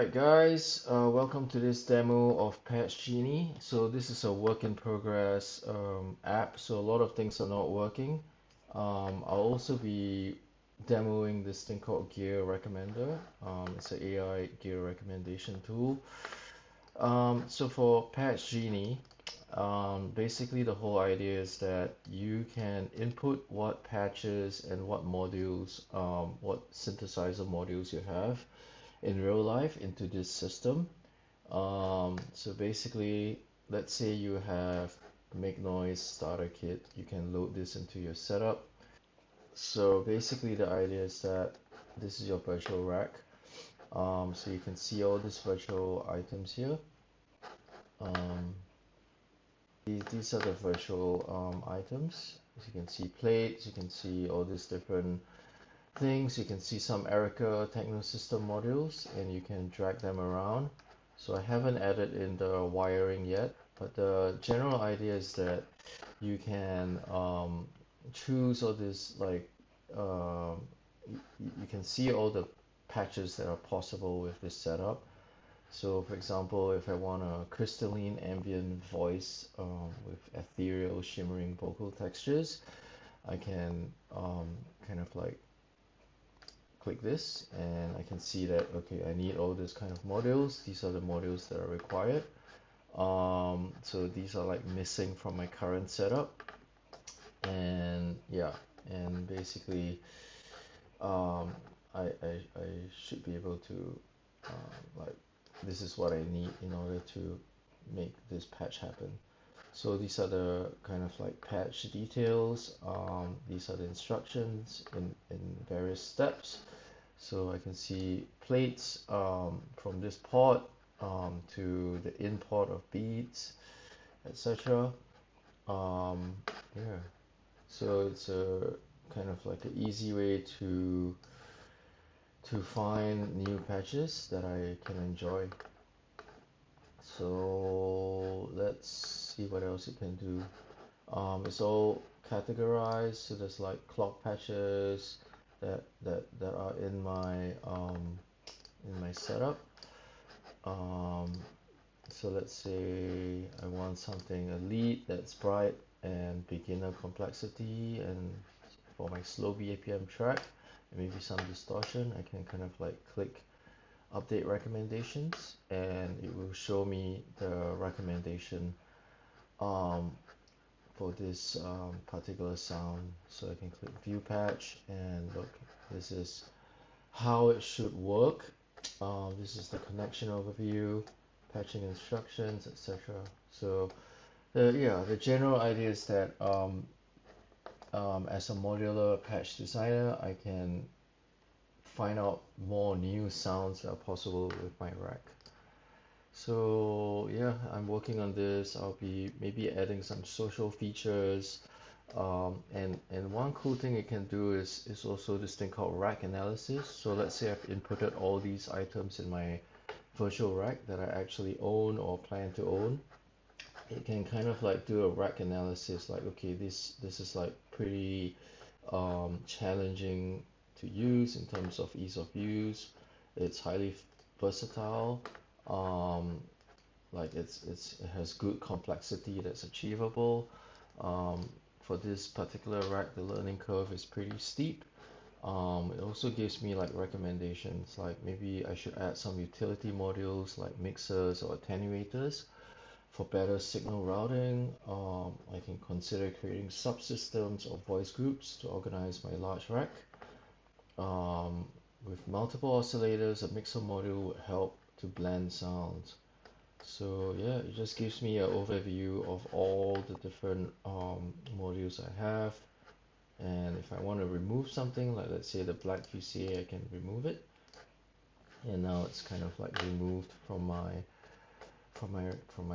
Alright guys, welcome to this demo of Patch Genie. So this is a work in progress app, so a lot of things are not working. I'll also be demoing this thing called Gear Recommender. It's an AI gear recommendation tool. So for Patch Genie, basically the whole idea is that you can input what patches and what modules, what synthesizer modules you have in real life into this system. So basically, let's say you have make noise starter kit, you can load this into your setup. So basically the idea is that this is your virtual rack. So you can see all these virtual items here. Um, these are the virtual items. As you can see plates, you can see all these different things. You can see some Erica Techno System modules and you can drag them around. So I haven't added in the wiring yet, but the general idea is that you can choose all this like you can see all the patches that are possible with this setup. So for example, if I want a crystalline ambient voice with ethereal shimmering vocal textures, I can kind of like click this and I can see that okay, I need all this kind of modules. These are the modules that are required. So these are like missing from my current setup, and yeah, and basically um, I should be able to like this is what I need in order to make this patch happen. So these are the kind of like patch details. These are the instructions in various steps. So I can see plates from this port to the in port of beads, etc. Um, yeah, so it's a kind of like an easy way to find new patches that I can enjoy. So let's see what else you can do. It's all categorized, so there's like clock patches that are in my setup. Um, so let's say I want something elite that's bright and beginner complexity, and for my slow BPM track, and maybe some distortion, I can kind of like click update recommendations, and it will show me the recommendation um, for this particular sound. So I can click view patch and look, this is how it should work. This is the connection overview, patching instructions, etc. So the general idea is that as a modular patch designer, I can find out more new sounds that are possible with my rack. So yeah, I'm working on this. I'll be maybe adding some social features. And one cool thing it can do is also this thing called rack analysis. So let's say I've inputted all these items in my virtual rack that I actually own or plan to own. It can kind of like do a rack analysis, like okay, this is like pretty challenging to use in terms of ease of use. It's highly versatile. Um, like it has good complexity that's achievable. For this particular rack, the learning curve is pretty steep. It also gives me like recommendations, like maybe I should add some utility modules like mixers or attenuators for better signal routing. I can consider creating subsystems or voice groups to organize my large rack. Um, with multiple oscillators, a mixer module would help to blend sounds. So yeah, it just gives me an overview of all the different modules I have. And if I want to remove something, like let's say the black QCA, I can remove it. And now it's kind of like removed from my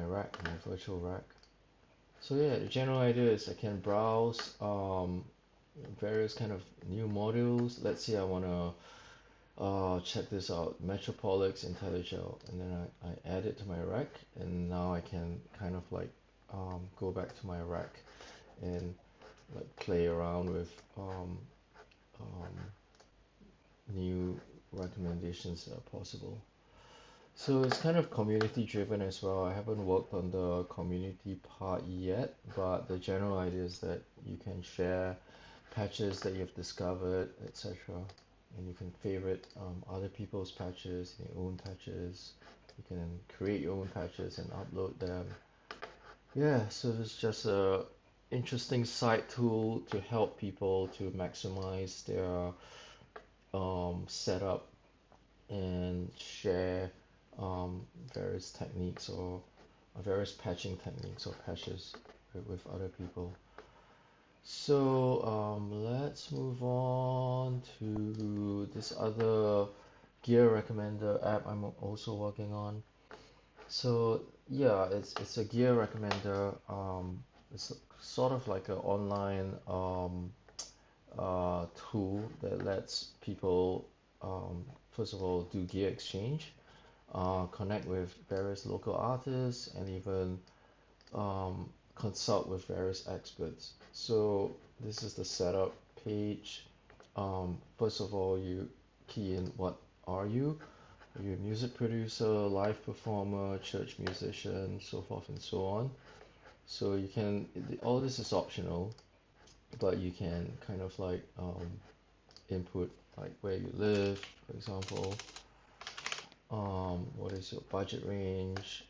rack, my virtual rack. So yeah, the general idea is I can browse various kind of new modules. Let's say I want to check this out, Metropolix IntelliGel, and then I add it to my rack, and now I can kind of like go back to my rack and like play around with um, new recommendations that are possible. So it's kind of community driven as well. I haven't worked on the community part yet, but the general idea is that you can share patches that you've discovered, etc. And you can favorite other people's patches, your own patches. You can create your own patches and upload them. Yeah, so it's just a interesting side tool to help people to maximize their setup and share um, various techniques or various patching techniques or patches with other people. So let's move on to this other gear recommender app I'm also working on. So yeah, it's a gear recommender. It's sort of like an online tool that lets people first of all do gear exchange, connect with various local artists, and even consult with various experts. So this is the setup page. First of all, you key in what are you? Are you a music producer, live performer, church musician, so forth and so on. So you can, all this is optional, but you can kind of like input like where you live, for example, what is your budget range,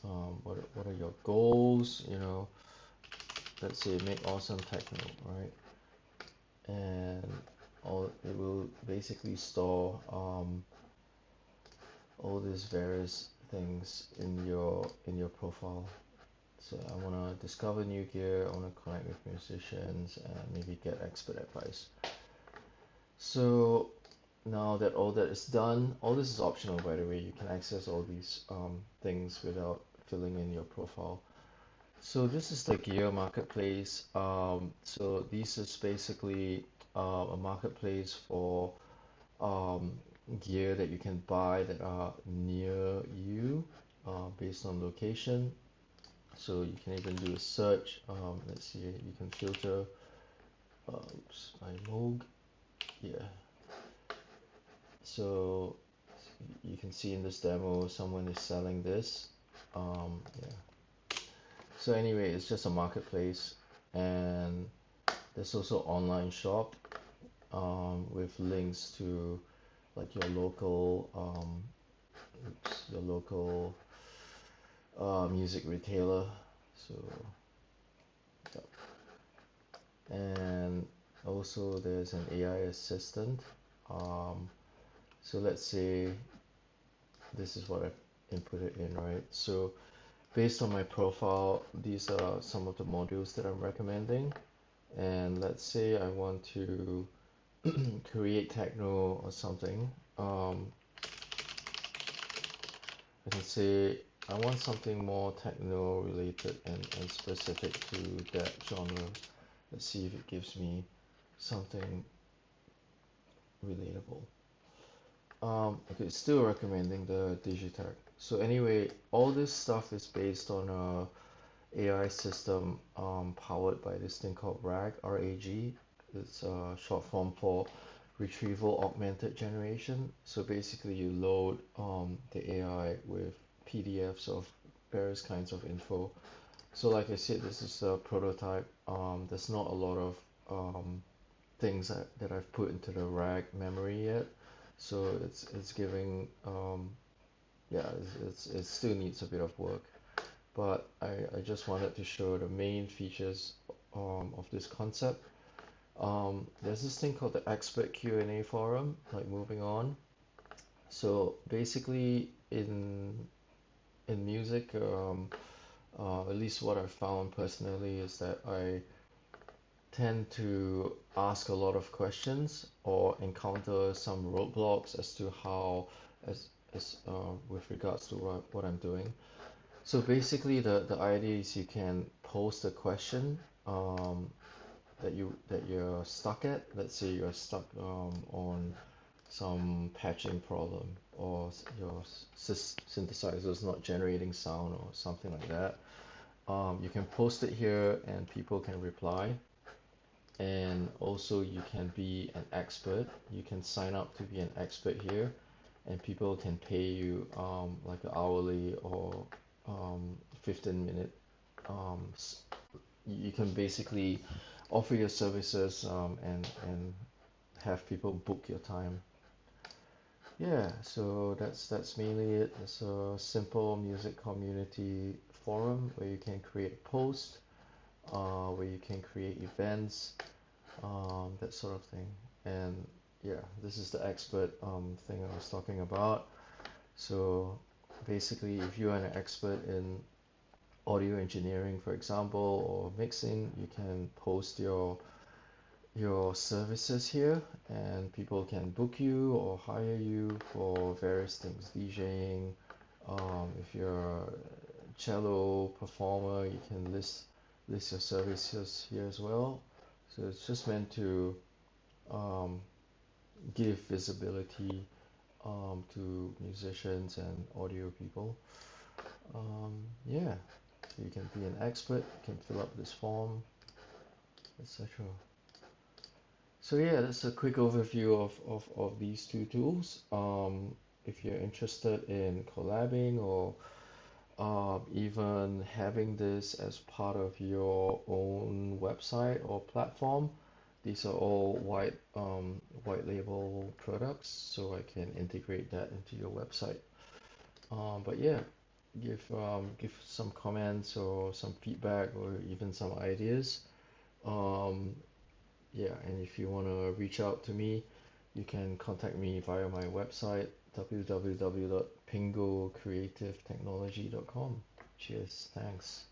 what are your goals, let's say make awesome techno, right? And all it will basically store all these various things in your profile. So I want to discover new gear, I want to connect with musicians and maybe get expert advice. So now that all that is done, all this is optional by the way, you can access all these things without filling in your profile. So this is the gear marketplace. So this is basically a marketplace for um, gear that you can buy that are near you based on location. So you can even do a search. Let's see, you can filter oops, by Moog. Yeah. So you can see in this demo someone is selling this. Yeah. So anyway, it's just a marketplace, and there's also online shop with links to like your local music retailer. So yeah. And also there's an AI assistant. Um, so let's say this is what I've inputted in, right? So based on my profile, these are some of the modules that I'm recommending. And let's say I want to create techno or something. I can say I want something more techno related and specific to that genre. Let's see if it gives me something relatable. Okay, still recommending the Digitech. So anyway, all this stuff is based on a AI system powered by this thing called RAG, R-A-G. It's a short form for Retrieval Augmented Generation. So basically you load the AI with PDFs of various kinds of info. So like I said, this is a prototype. There's not a lot of things that I've put into the RAG memory yet. So it's giving yeah, it still needs a bit of work. But I just wanted to show the main features of this concept. There's this thing called the expert Q&A forum, like moving on. So basically in music, at least what I've found personally is that I tend to ask a lot of questions or encounter some roadblocks as to how with regards to what I'm doing. So basically the idea is you can post a question that you're stuck at. Let's say you're stuck on some patching problem or your synthesizer is not generating sound or something like that. You can post it here and people can reply. And also you can be an expert. You can sign up to be an expert here and people can pay you like an hourly or 15-minute. You can basically offer your services and have people book your time. Yeah, so that's mainly it. It's a simple music community forum where you can create posts, where you can create events, that sort of thing. And yeah, this is the expert thing I was talking about. So basically, if you are an expert in audio engineering, for example, or mixing, you can post your services here, and people can book you or hire you for various things, DJing. If you're a cello performer, you can list your services here as well. So it's just meant to um, give visibility to musicians and audio people. Yeah, so you can be an expert, you can fill up this form, etc. So yeah, that's a quick overview of these two tools. If you're interested in collabing or even having this as part of your own website or platform, these are all white label products, so I can integrate that into your website. But yeah, give some comments or some feedback or even some ideas. Um, yeah, and if you want to reach out to me, you can contact me via my website www.pingocreativetechnology.com. Cheers, thanks.